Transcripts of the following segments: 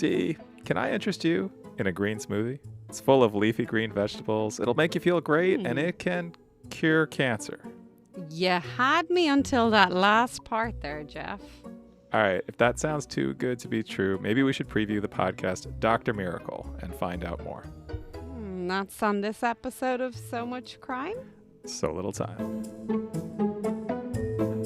Dee, can I interest you in a green smoothie? It's full of leafy green vegetables. It'll make you feel great, and it can cure cancer. You had me until that last part there, Jeff. All right, if that sounds too good to be true, maybe we should preview the podcast Dr. Miracle and find out more. That's on this episode of So Much Crime. So little time.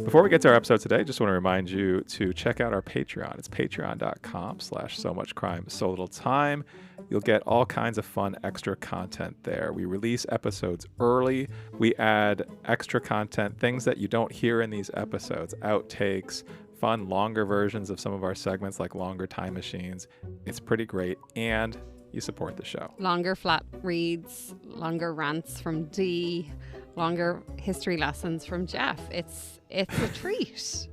Before we get to our episode today, just want to remind you to check out our Patreon. It's patreon.com/SoMuchCrime, so little time. You'll get all kinds of fun extra content there. We release episodes early. We add extra content, things that you don't hear in these episodes, outtakes, fun longer versions of some of our segments like longer time machines. It's pretty great, and you support the show. Longer flat reads, longer rants from Dee, longer history lessons from Jeff. It's a treat.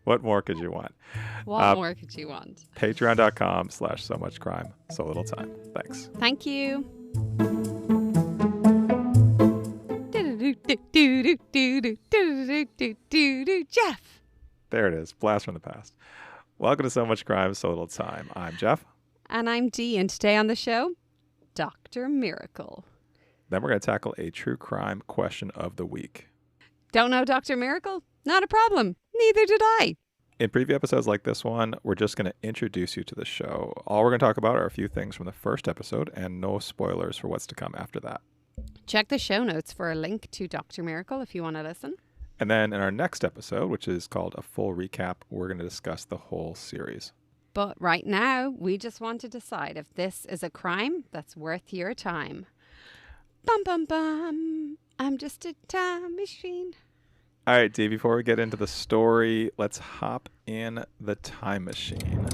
What more could you want? What more could you want? Patreon.com/SoMuchCrime, so little time. Thanks. Thank you. Jeff. There it is. Blast from the past. Welcome to So Much Crime, So Little Time. I'm Jeff. And I'm Dee, and today on the show, Dr. Miracle. Then we're going to tackle a true crime question of the week. Don't know Dr. Miracle? Not a problem. Neither did I. In preview episodes like this one, we're just going to introduce you to the show. All we're going to talk about are a few things from the first episode and no spoilers for what's to come after that. Check the show notes for a link to Dr. Miracle if you want to listen. And then in our next episode, which is called A Full Recap, we're going to discuss the whole series. But right now, we just want to decide if this is a crime that's worth your time. Bum, bum, bum. I'm just a time machine. All right, Dee, before we get into the story, let's hop in the time machine.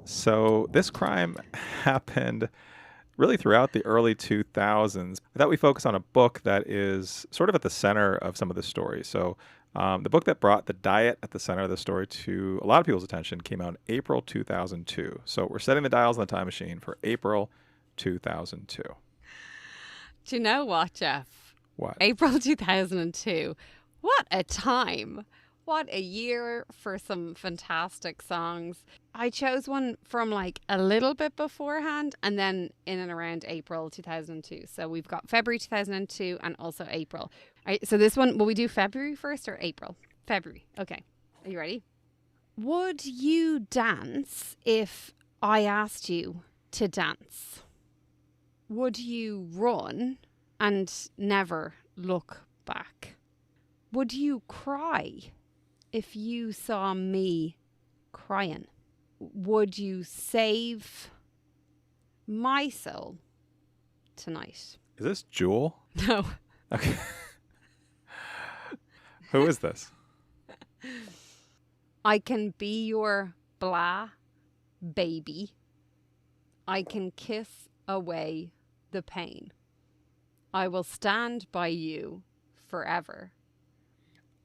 So this crime happened really throughout the early 2000s. I thought we focus on a book that is sort of at the center of some of the story. So the book that brought the diet at the center of the story to a lot of people's attention came out in April 2002. So we're setting the dials on the time machine for April 2002. Do you know what, Jeff? What? April 2002. What a time. What a year for some fantastic songs. I chose one from like a little bit beforehand and then in and around April 2002. So we've got February 2002 and also April. All right, so this one, will we do February first or April? February. Okay. Are you ready? Would you dance if I asked you to dance? Would you run and never look back? Would you cry if you saw me crying? Would you save my soul tonight? Is this Jewel? No. Okay. Who is this? I can be your blah baby. I can kiss away the pain. I will stand by you forever.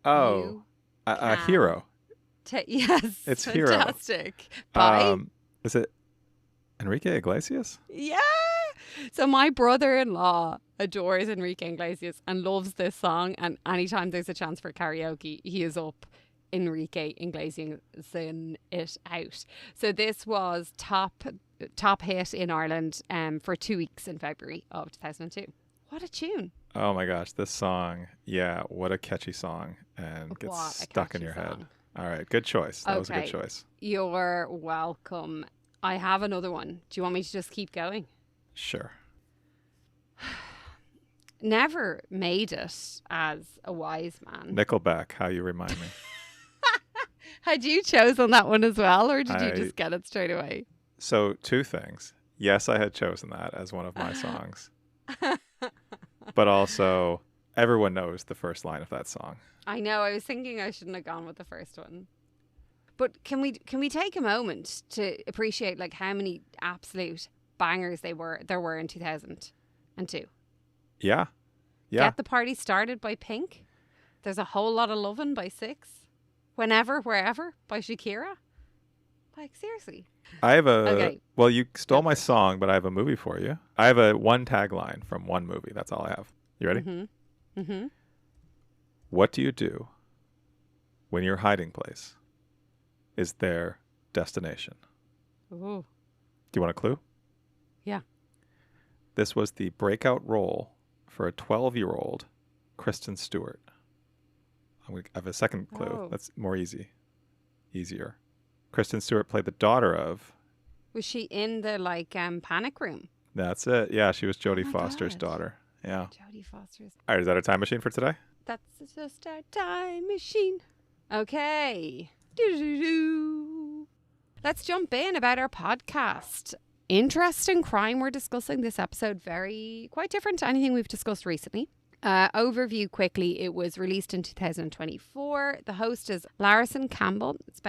Oh, a hero. Yes, it's fantastic. Hero. Is it Enrique Iglesias? Yeah. So my brother-in-law adores Enrique Iglesias and loves this song. And anytime there's a chance for karaoke, he is up Enrique Iglesias in it out. So this was top hit in Ireland for 2 weeks in February of 2002. What a tune. Oh my gosh, this song. Yeah, what a catchy song. And gets stuck in your head. All right, good choice. That was a good choice. You're welcome. I have another one. Do you want me to just keep going? Sure. Never made it as a wise man. Nickelback, how you remind me. Had you chosen that one as well, or did you just get it straight away? So, two things. Yes, I had chosen that as one of my songs. But also, everyone knows the first line of that song. I know. I was thinking I shouldn't have gone with the first one. But can we take a moment to appreciate like how many absolute bangers there were in 2002? Yeah. Get the Party Started by Pink. There's a Whole Lot of Lovin' by Six. Whenever, Wherever by Shakira. Like, seriously. I have well, you stole my song, but I have a movie for you. I have one tagline from one movie. That's all I have. You ready? Mm-hmm. Mm-hmm. What do you do when your hiding place is their destination. Ooh. Do you want a clue? Yeah. This was the breakout role for a 12-year-old Kristen Stewart. I have a second clue. Oh. That's more easier. Kristen Stewart played the daughter of. Was she in the panic room? That's it. Yeah, she was Jodie my Foster's God. daughter. Yeah. Jodie Foster's. All right, is that our time machine for today? That's just our time machine. Okay. Doo-doo-doo. Let's jump in about our podcast. Interesting crime we're discussing this episode. Quite different to anything we've discussed recently. Overview quickly. It was released in 2024. The host is Larison Campbell. It's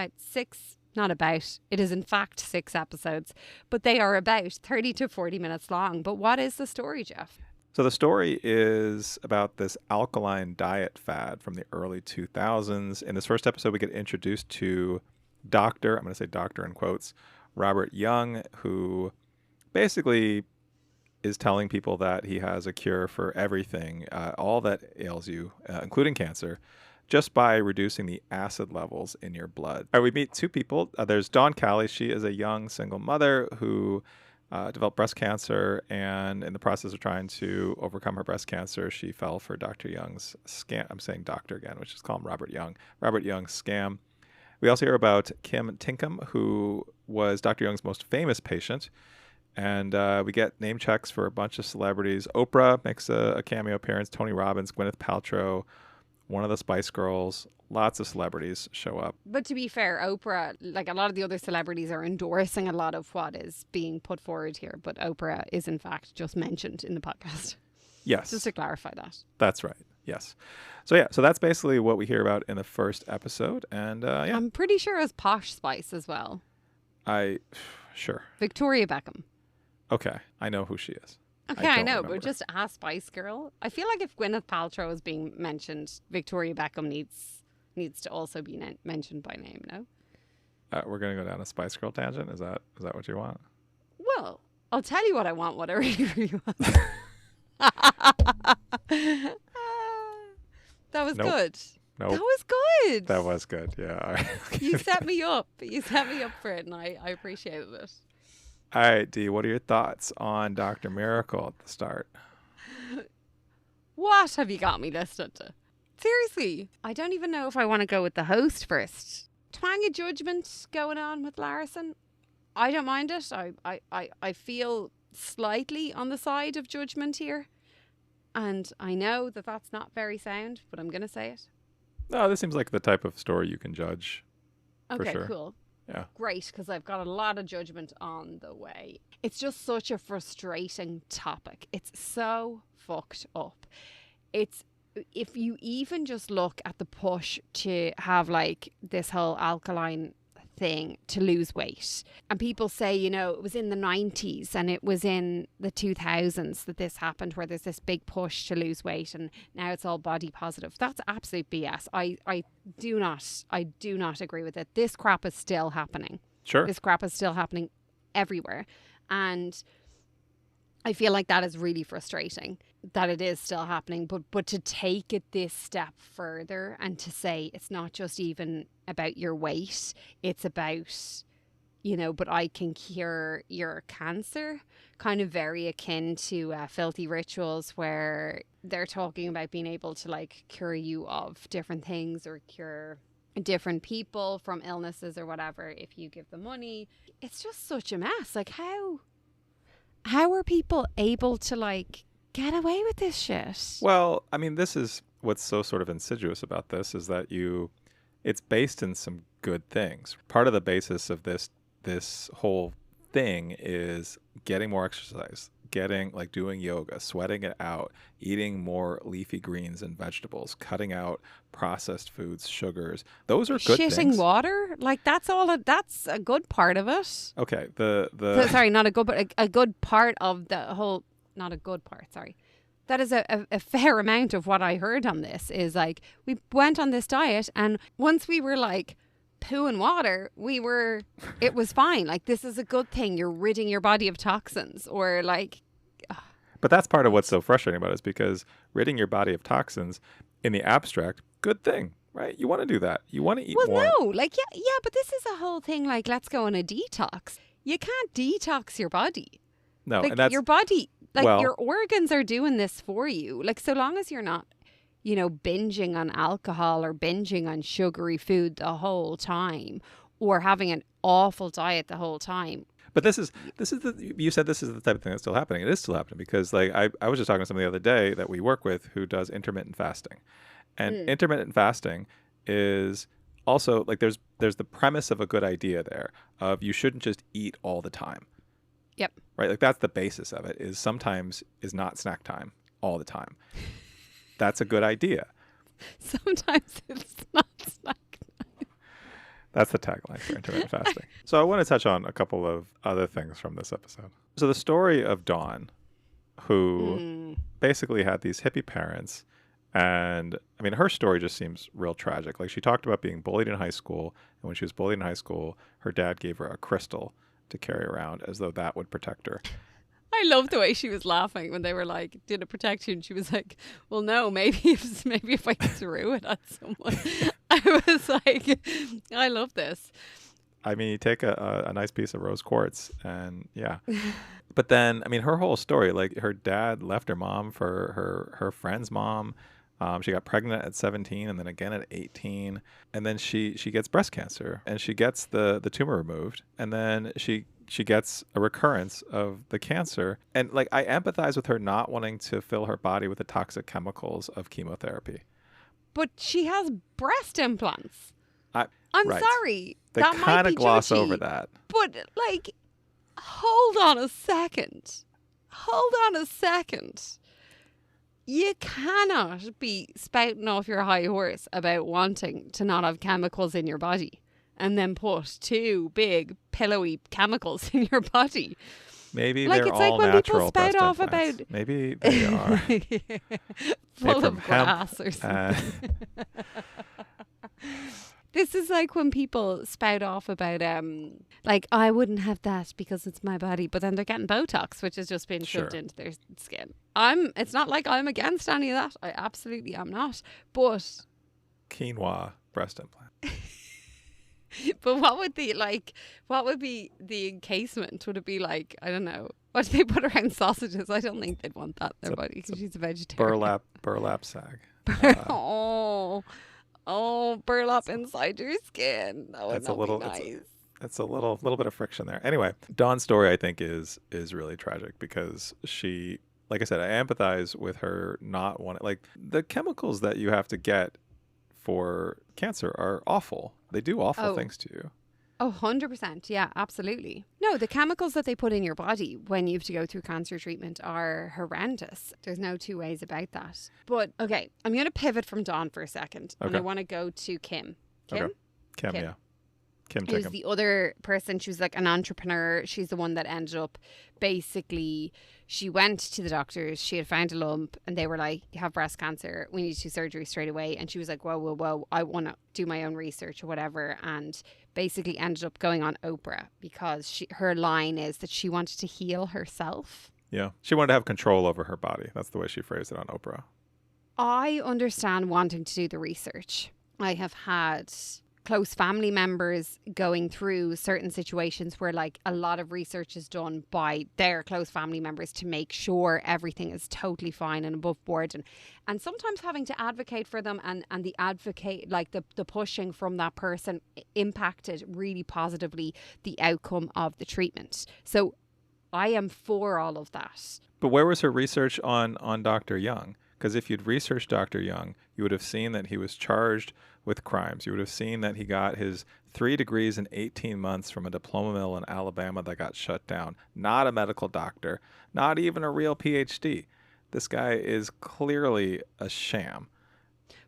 it is in fact 6 episodes, but they are about 30 to 40 minutes long. But what is the story, Jeff? So the story is about this alkaline diet fad from the early 2000s. In this first episode, we get introduced to I'm going to say doctor in quotes, Robert Young, who basically is telling people that he has a cure for everything, all that ails you, including cancer, just by reducing the acid levels in your blood. We meet 2 people. There's Dawn Callie. She is a young single mother who developed breast cancer, and in the process of trying to overcome her breast cancer, she fell for Dr. Young's scam. I'm saying doctor again, which is called Robert Young's scam. We also hear about Kim Tinkham, who was Dr. Young's most famous patient. And we get name checks for a bunch of celebrities. Oprah makes a cameo appearance. Tony Robbins, Gwyneth Paltrow, one of the Spice Girls. Lots of celebrities show up. But to be fair, Oprah, a lot of the other celebrities are endorsing a lot of what is being put forward here. But Oprah is in fact just mentioned in the podcast. Yes. Just to clarify that. That's right. Yes. So that's basically what we hear about in the first episode. And yeah. I'm pretty sure it's Posh Spice as well. Sure. Victoria Beckham. Okay. I know who she is. Okay, I know, remember. but just a Spice Girl. I feel like if Gwyneth Paltrow is being mentioned, Victoria Beckham needs to also be mentioned by name, no? We're going to go down a Spice Girl tangent. Is that what you want? Well, I'll tell you what I want, whatever you want. That was good. Nope. That was good. That was good. Yeah. All right. You set me up. You set me up for it, and I appreciated it. All right, Dee, what are your thoughts on Dr. Miracle at the start? What have you got me listening to? Seriously, I don't even know if I want to go with the host first. Twang of judgment going on with Larison. I don't mind it. I feel slightly on the side of judgment here. And I know that that's not very sound, but I'm going to say it. No, this seems like the type of story you can judge. Okay, for sure. cool. Yeah. Great, because I've got a lot of judgment on the way. It's just such a frustrating topic. It's so fucked up. If you even just look at the push to have this whole alkaline thing to lose weight, and people say, it was in the 90s and it was in the 2000s that this happened, where there's this big push to lose weight and now it's all body positive. That's absolute BS. I do not agree with it. This crap is still happening. Sure. This crap is still happening everywhere, and I feel like that is really frustrating that it is still happening, but to take it this step further and to say it's not just even about your weight, it's about, but I can cure your cancer, kind of very akin to Filthy Rituals, where they're talking about being able to cure you of different things or cure different people from illnesses or whatever if you give them money. It's just such a mess. How are people able to get away with this shit? Well, I mean, this is what's so sort of insidious about this, is that it's based in some good things. Part of the basis of this whole thing is getting more exercise, doing yoga, sweating it out, eating more leafy greens and vegetables, cutting out processed foods, sugars. Those are good things. Shitting water? That's a good part of it. Okay. Sorry, not a good, but a good part of the whole, not a good part, sorry. That is a fair amount of what I heard on this is we went on this diet, and once we were poo and water, it was fine. This is a good thing. You're ridding your body of toxins, or But that's part of what's so frustrating about it, is because ridding your body of toxins in the abstract, good thing. right? You want to do that. You want to eat Well, more. no, like, yeah, but this is a whole thing, like, let's go on a detox. You can't detox your body. No, and Like, that's your body, like, well, your organs are doing this for you. Like, so long as you're not, binging on alcohol or binging on sugary food the whole time or having an awful diet the whole time. but this is the you said this is the type of thing that's still happening. It is still happening because like I was just talking to somebody the other day that we work with who does intermittent fasting. And Mm. intermittent fasting is also like there's the premise of a good idea there of you shouldn't just eat all the time. Yep. Right? Like that's the basis of it is sometimes is not snack time all the time. That's a good idea. Sometimes it's not snack. That's the tagline for intermittent fasting. So I want to touch on a couple of other things from this episode. So the story of Dawn, who Mm. basically had these hippie parents, and I mean her story just seems real tragic. Like she talked about being bullied in high school, and when she was bullied in high school, her dad gave her a crystal to carry around as though that would protect her. I love the way she was laughing when they were like, "Did it protect you?" And she was like, "Well, no. Maybe if I threw it at someone." I was like, "I love this." I mean, you take a nice piece of rose quartz, and yeah. But then, I mean, her whole story, like her dad left her mom for her friend's mom. She got pregnant at 17 and then again at 18. And then she gets breast cancer and she gets the tumor removed. And then she gets a recurrence of the cancer. And like, I empathize with her not wanting to fill her body with the toxic chemicals of chemotherapy. But she has breast implants. I, I'm right. sorry. They that might kind be of gloss judgy, over that. But like, hold on a second. Hold on a second. You cannot be spouting off your high horse about wanting to not have chemicals in your body and then put two big pillowy chemicals in your body. Maybe Like, they're it's like all when people natural spout breast off implants. about- Maybe they are. Full from of hemp, grass or something. This is like when people spout off about like, I wouldn't have that because it's my body, but then they're getting Botox, which has just been shoved Sure. into their skin. It's not like I'm against any of that. I absolutely am not. But Quinoa breast implant. what would be the encasement? Would it be like, I don't know, what do they put around sausages? I don't think they'd want that in their body because she's a vegetarian. Burlap sack. Oh, burlap inside your skin. That would That's a not little- be it's a- nice. It's a little bit of friction there. Anyway, Dawn's story I think is really tragic because she, like I said, I empathize with her not wanting, like the chemicals that you have to get for cancer are awful. They do awful Oh. things to you. Oh, 100%. Yeah, absolutely. No, the chemicals that they put in your body when you have to go through cancer treatment are horrendous. There's no two ways about that. But okay, I'm going to pivot from Dawn for a second. And Okay. I want to go to Kim. Kim? Okay. Kim, Kim. yeah. Kim Who's Tickham. the other person. She was like an entrepreneur. She's the one that ended up basically, she went to the doctors. She had found a lump and they were like, you have breast cancer. We need to do surgery straight away. And she was like, whoa. I want to do my own research or whatever. And basically ended up going on Oprah because her line is that she wanted to heal herself. Yeah. She wanted to have control over her body. That's the way she phrased it on Oprah. I understand wanting to do the research. I have had close family members going through certain situations where like a lot of research is done by their close family members to make sure everything is totally fine and above board, and sometimes having to advocate for them and the advocate, like the pushing from that person impacted really positively the outcome of the treatment. So I am for all of that. But where was her research on Dr. Young? Because if you'd researched Dr. Young, you would have seen that he was charged with crimes. You would have seen that he got his 3 degrees in 18 months from a diploma mill in Alabama that got shut down. Not a medical doctor, not even a real PhD. This guy is clearly a sham.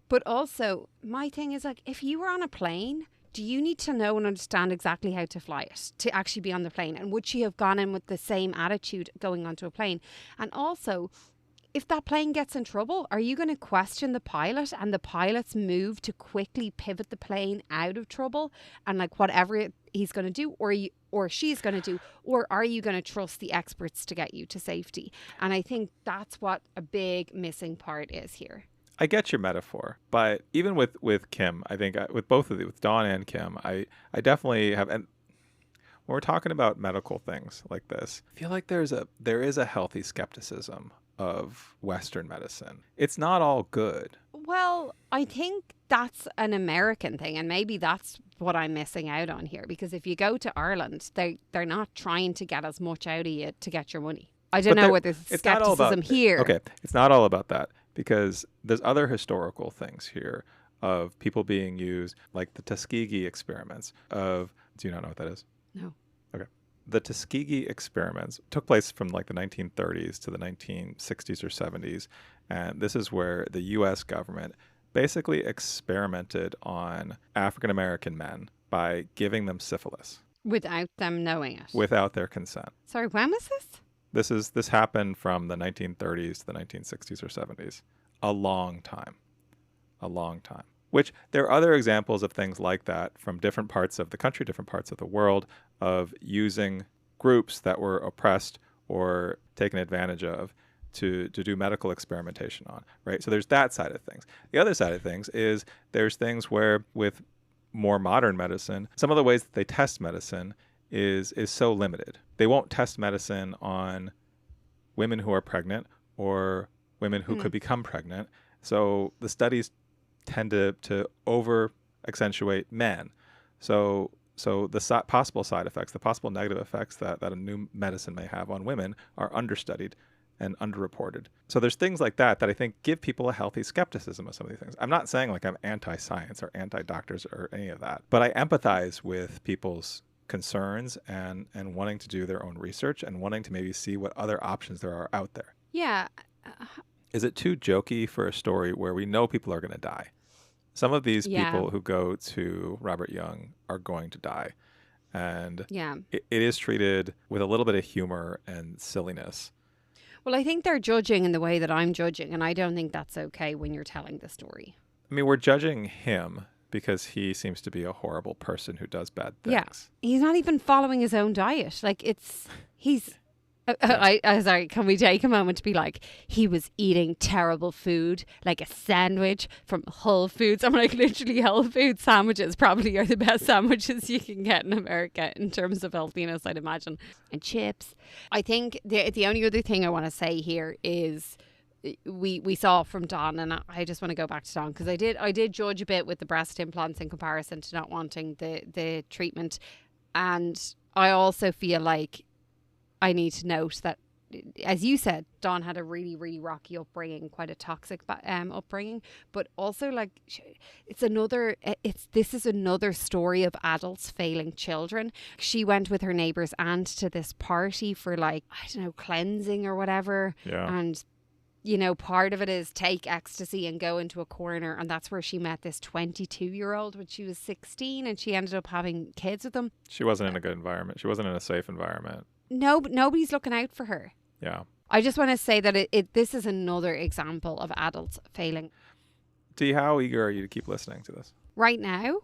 But also, my thing is like, if you were on a plane, do you need to know and understand exactly how to fly it to actually be on the plane? And would she have gone in with the same attitude going onto a plane? And also, if that plane gets in trouble, are you going to question the pilot and the pilot's move to quickly pivot the plane out of trouble and like whatever he's going to do or she's going to do? Or are you going to trust the experts to get you to safety? And I think that's what a big missing part is here. I get your metaphor, but even with Kim, I think with both of the with Dawn and Kim, I definitely have. And when we're talking about medical things like this, I feel like there is a healthy skepticism of Western medicine. It's not all good. Well, I think that's an American thing, and maybe that's what I'm missing out on here. Because if you go to Ireland, they're not trying to get as much out of you to get your money. I don't know whether It's not all skepticism about here. Okay, it's not all about that because there's other historical things here of people being used, like the Tuskegee experiments. Do you not know what that is? No. Okay. The Tuskegee experiments took place from like the 1930s to the 1960s or 70s. And this is where the U.S. government basically experimented on African American men by giving them syphilis Without them knowing it. without their consent. Sorry, when was this? This happened from the 1930s to the 1960s or 70s. A long time. A long time. Which there are other examples of things like that from different parts of the country, different parts of the world, of using groups that were oppressed or taken advantage of to do medical experimentation on, right? So there's that side of things. The other side of things is there's things where with more modern medicine, some of the ways that they test medicine is so limited. They won't test medicine on women who are pregnant or women who could become pregnant. So the studies tend to over accentuate men. So the possible side effects, the possible negative effects that a new medicine may have on women are understudied and underreported. So there's things like that I think give people a healthy skepticism of some of these things. I'm not saying like I'm anti-science or anti-doctors or any of that, but I empathize with people's concerns and wanting to do their own research and wanting to maybe see what other options there are out there. Yeah. Is it too jokey for a story where we know people are going to die? Some of these people who go to Robert Young are going to die. And it is treated with a little bit of humor and silliness. Well, I think they're judging in the way that I'm judging, and I don't think that's okay when you're telling the story. I mean, we're judging him because he seems to be a horrible person who does bad things. Yeah. He's not even following his own diet. Like, he's... sorry, can we take a moment to be like, he was eating terrible food, like a sandwich from Whole Foods. I'm like, literally, Whole Foods sandwiches probably are the best sandwiches you can get in America in terms of healthiness, I'd imagine. And chips. I think the only other thing I want to say here is we saw from Dawn, and I just want to go back to Dawn because I did judge a bit with the breast implants in comparison to not wanting the treatment. And I also feel like I need to note that, as you said, Dawn had a really, really rocky upbringing, quite a toxic upbringing, but also like this is another story of adults failing children. She went with her neighbour's aunt to this party for like, I don't know, cleansing or whatever. Yeah. And, you know, part of it is take ecstasy and go into a corner. And that's where she met this 22-year-old when she was 16 and she ended up having kids with him. She wasn't in a good environment. She wasn't in a safe environment. No, but nobody's looking out for her. Yeah. I just want to say that this is another example of adults failing. Dee, how eager are you to keep listening to this? Right now,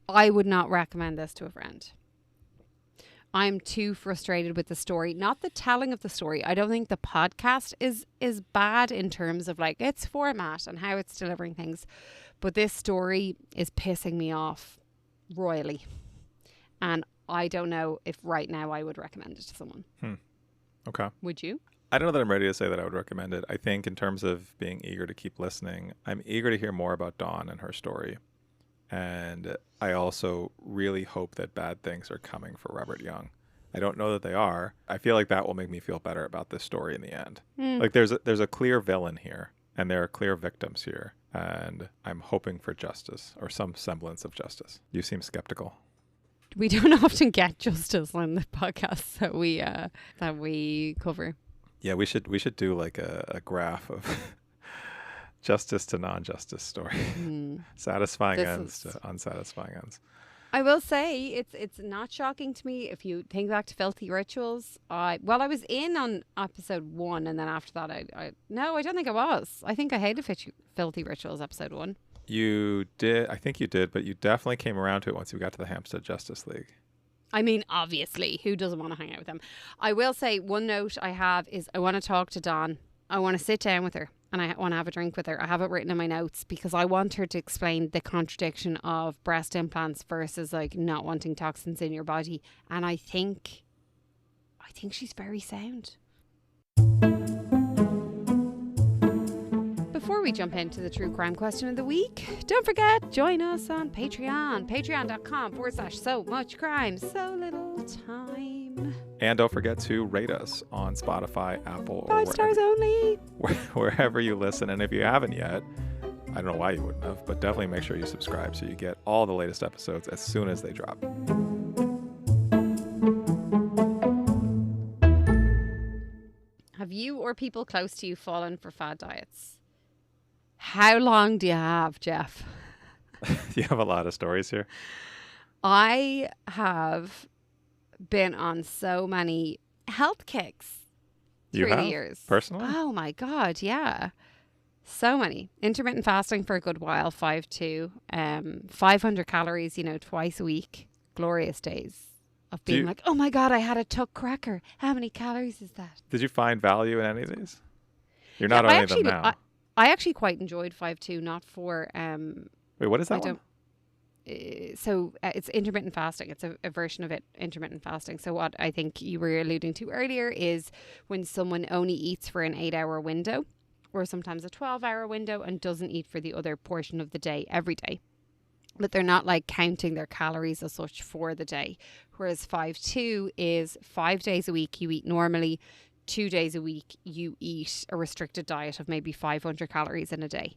I would not recommend this to a friend. I'm too frustrated with the story. Not the telling of the story. I don't think the podcast is bad in terms of like its format and how it's delivering things. But this story is pissing me off royally. And I don't know if right now I would recommend it to someone. Okay. Would you? I don't know that I'm ready to say that I would recommend it. I think in terms of being eager to keep listening, I'm eager to hear more about Dawn and her story. And I also really hope that bad things are coming for Robert Young. I don't know that they are. I feel like that will make me feel better about this story in the end. Like there's a clear villain here and there are clear victims here. And I'm hoping for justice or some semblance of justice. You seem skeptical. We don't often get justice on the podcasts that we cover. Yeah, we should do like a graph of justice to non-justice story. Satisfying ends to unsatisfying ends. I will say it's not shocking to me if you think back to Filthy Rituals. I was in on episode 1 and then after that I don't think I was. I think I hated Filthy Rituals episode 1. You did. I think you did, but you definitely came around to it once we got to the Hampstead Justice League. I mean, obviously, who doesn't want to hang out with them? I will say one note I have is I want to talk to Dawn. I want to sit down with her and I want to have a drink with her. I have it written in my notes because I want her to explain the contradiction of breast implants versus like not wanting toxins in your body. And I think she's very sound. Before we jump into the true crime question of the week, don't forget, join us on Patreon. Patreon.com/so much crime, so little time. And don't forget to rate us on Spotify, Apple, or 5 stars only. wherever you listen. And if you haven't yet, I don't know why you wouldn't have, but definitely make sure you subscribe so you get all the latest episodes as soon as they drop. Have you or people close to you fallen for fad diets? How long do you have, Jeff? You have a lot of stories here. I have been on so many health kicks through the years. Personally? Oh my God, yeah. So many. Intermittent fasting for a good while, 5-2. 500 calories, twice a week. Glorious days of being like, oh my God, I had a tuck cracker. How many calories is that? Did you find value in any of these? You're not on any of them now. I actually quite enjoyed 5-2, not for... Wait, what is that one? It's intermittent fasting. It's a version of it, intermittent fasting. So what I think you were alluding to earlier is when someone only eats for an 8-hour window or sometimes a 12-hour window and doesn't eat for the other portion of the day every day. But they're not like counting their calories as such for the day. Whereas 5-2 is 5 days a week you eat normally, 2 days a week you eat a restricted diet of maybe 500 calories in a day.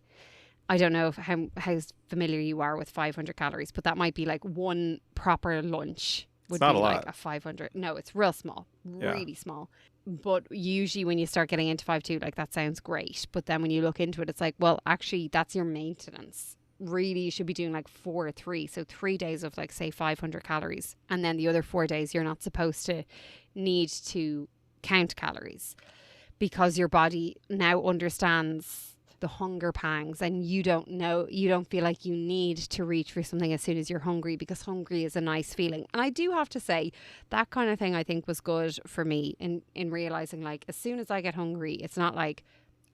I don't know how familiar you are with 500 calories, but that might be like one proper lunch would be like a 500. No, it's real small, really small. But usually when you start getting into 5-2, like that sounds great. But then when you look into it, it's like, well, actually that's your maintenance. Really, you should be doing like 4-3. So 3 days of like say 500 calories. And then the other 4 days, you're not supposed to need to count calories because your body now understands the hunger pangs and you don't feel like you need to reach for something as soon as you're hungry because hungry is a nice feeling. And I do have to say that kind of thing I think was good for me in realizing like as soon as I get hungry, it's not like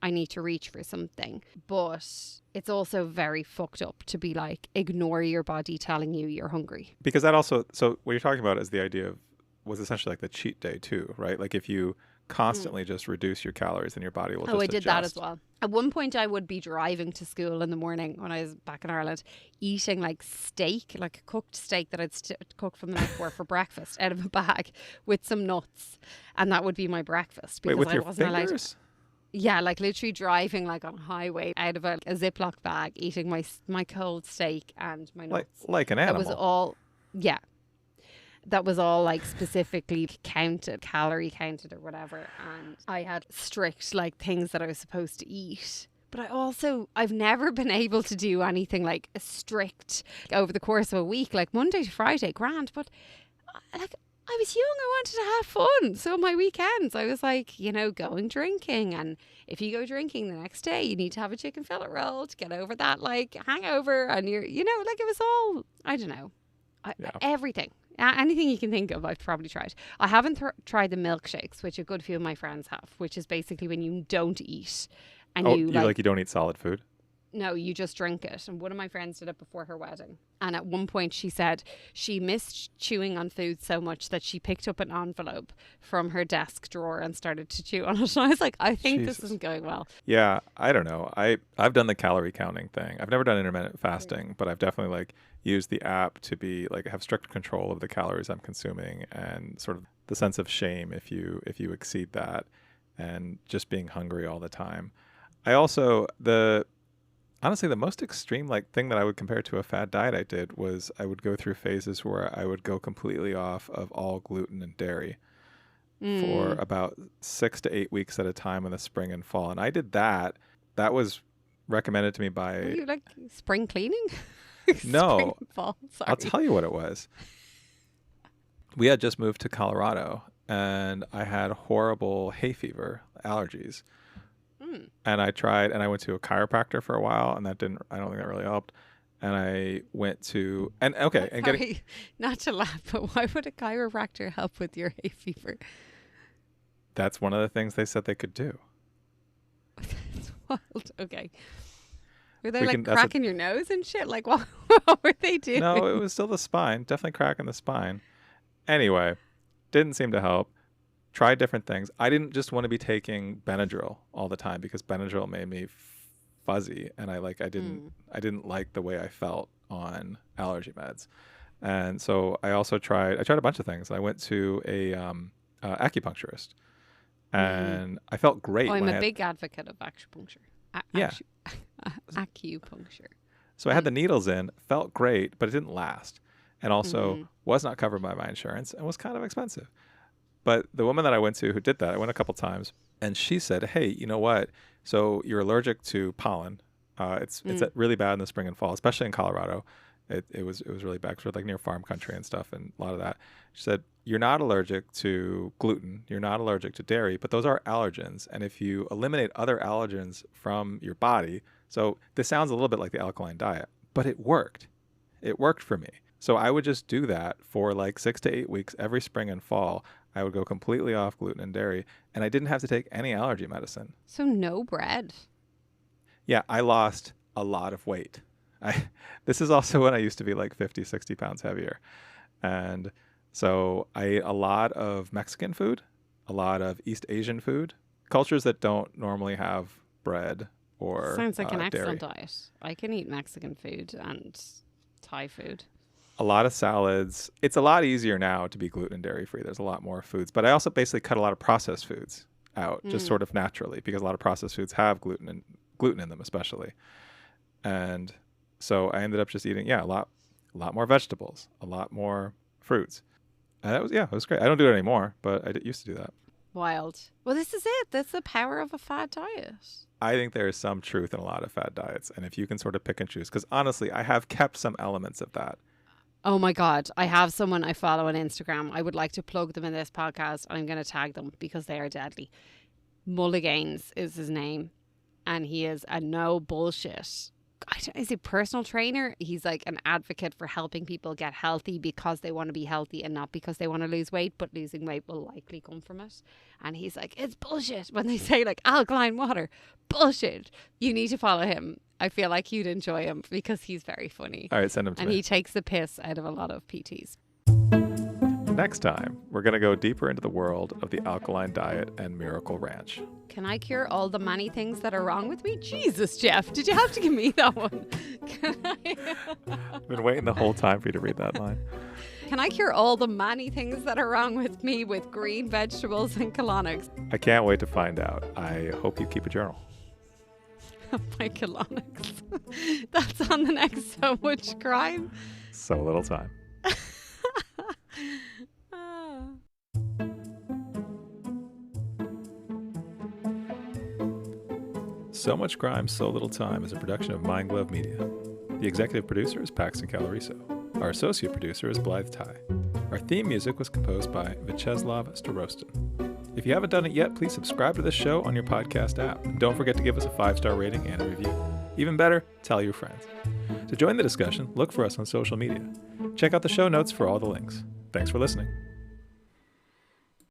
I need to reach for something, but it's also very fucked up to be like ignore your body telling you you're hungry. Because that also, so what you're talking about is the idea of was essentially like the cheat day too, right? Like if you constantly just reduce your calories and your body will just adjust. I did that as well. At one point I would be driving to school in the morning when I was back in Ireland, eating like steak, like a cooked steak that I'd cooked from the night before for breakfast out of a bag with some nuts. And that would be my breakfast because I wasn't allowed to. Yeah, like literally driving like on a highway out of a Ziploc bag, eating my cold steak and my nuts. Like an animal. That was all, yeah. That was all like specifically counted, calorie counted or whatever. And I had strict like things that I was supposed to eat. But I've never been able to do anything like a strict over the course of a week, like Monday to Friday, grand. But like I was young, I wanted to have fun. So on my weekends, I was like, going drinking. And if you go drinking the next day, you need to have a chicken fillet roll to get over that like hangover. And you're, like it was all, I don't know, everything. Anything you can think of, I've probably tried. I haven't tried the milkshakes, which a good few of my friends have, which is basically when you don't eat. And you don't eat solid food? No, you just drink it. And one of my friends did it before her wedding. And at one point she said she missed chewing on food so much that she picked up an envelope from her desk drawer and started to chew on it. And I was like, I think this isn't going well. Yeah, I don't know. I've done the calorie counting thing. I've never done intermittent fasting, but I've definitely like used the app to be like have strict control of the calories I'm consuming and sort of the sense of shame if you exceed that and just being hungry all the time. I also honestly, the most extreme like thing that I would compare to a fad diet I did was I would go through phases where I would go completely off of all gluten and dairy for about 6 to 8 weeks at a time in the spring and fall. And I did that. That was recommended to me by... Are you like spring cleaning? No. Spring and fall. Sorry. I'll tell you what it was. We had just moved to Colorado and I had horrible hay fever, allergies. And I went to a chiropractor for a while and I don't think that really helped. And I went to, not to laugh, but why would a chiropractor help with your hay fever? That's one of the things they said they could do. Wild. Okay. Were they We like can. That's a cracking your nose and shit? Like what were they doing? no. It was still the spine. Definitely cracking the spine. Anyway, didn't seem to help. Tried different things. I didn't just want to be taking Benadryl all the time because Benadryl made me fuzzy, and Mm. I didn't like the way I felt on allergy meds. And so I tried a bunch of things. I went to a acupuncturist, Mm. and I felt Oh, great I'm when a I had big advocate of acupuncture. yeah. Acupuncture. So I had Mm. the needles in, felt great, but it didn't last, and also Mm. was not covered by my insurance and was kind of expensive. But the woman that I went to who did that, I went a couple times, and she said, "Hey, you know what? So you're allergic to pollen. It's Mm. really bad in the spring and fall, especially in Colorado. It was really bad 'cause we're like near farm country and stuff, and a lot of that." She said, "You're not allergic to gluten. You're not allergic to dairy, but those are allergens. And if you eliminate other allergens from your body, so this sounds a little bit like the alkaline diet, but it worked. It worked for me. So I would just do that for like 6 to 8 weeks every spring and fall. I would go completely off gluten and dairy, and I didn't have to take any allergy medicine. So no bread. Yeah, I lost a lot of weight. I This is also when I used to be like 50, 60 pounds heavier. And so I ate a lot of Mexican food, a lot of East Asian food, cultures that don't normally have bread or Sounds like an excellent dairy. diet. I can eat Mexican food and Thai food. A lot of salads. It's a lot easier now to be gluten and dairy free. There's a lot more foods, but I also basically cut a lot of processed foods out just Mm. sort of naturally because a lot of processed foods have gluten in them especially. And so I ended up just eating a lot more vegetables, a lot more fruits. And that was yeah, it was great. I don't do it anymore, but used to do that. Wild. Well, this is it. That's the power of a fad diet. I think there is some truth in a lot of fad diets, and if you can sort of pick and choose, because honestly, I have kept some elements of that. Oh my God. I have someone I follow on Instagram. I would like to plug them in this podcast. I'm going to tag them because they are deadly. Mulliganes is his name. And he is a no bullshit. Is he a personal trainer? He's like an advocate for helping people get healthy because they want to be healthy and not because they want to lose weight, but losing weight will likely come from it. And he's like, it's bullshit when they say like alkaline water. Bullshit. You need to follow him. I feel like you'd enjoy him because he's very funny. All right, send them to And me. he takes the piss out of a lot of PTs. Next time, we're going to go deeper into the world of the alkaline diet and Miracle Ranch. Can I cure all the many things that are wrong with me? Jesus, Jeff, did you have to give me that one? I've been waiting the whole time for you to read that line. Can I cure all the many things that are wrong with me with green vegetables and colonics? I can't wait to find out. I hope you keep a journal. My colonics. That's on the next So Much Crime. So little time. Ah. So Much Crime, So Little Time is a production of Mind Glove Media. The executive producer is Paxton Caloriso. Our associate producer is Blythe Ty. Our theme music was composed by Vyacheslav Starostin. If you haven't done it yet, please subscribe to this show on your podcast app. And don't forget to give us a 5-star rating and a review. Even better, tell your friends. To join the discussion, look for us on social media. Check out the show notes for all the links. Thanks for listening.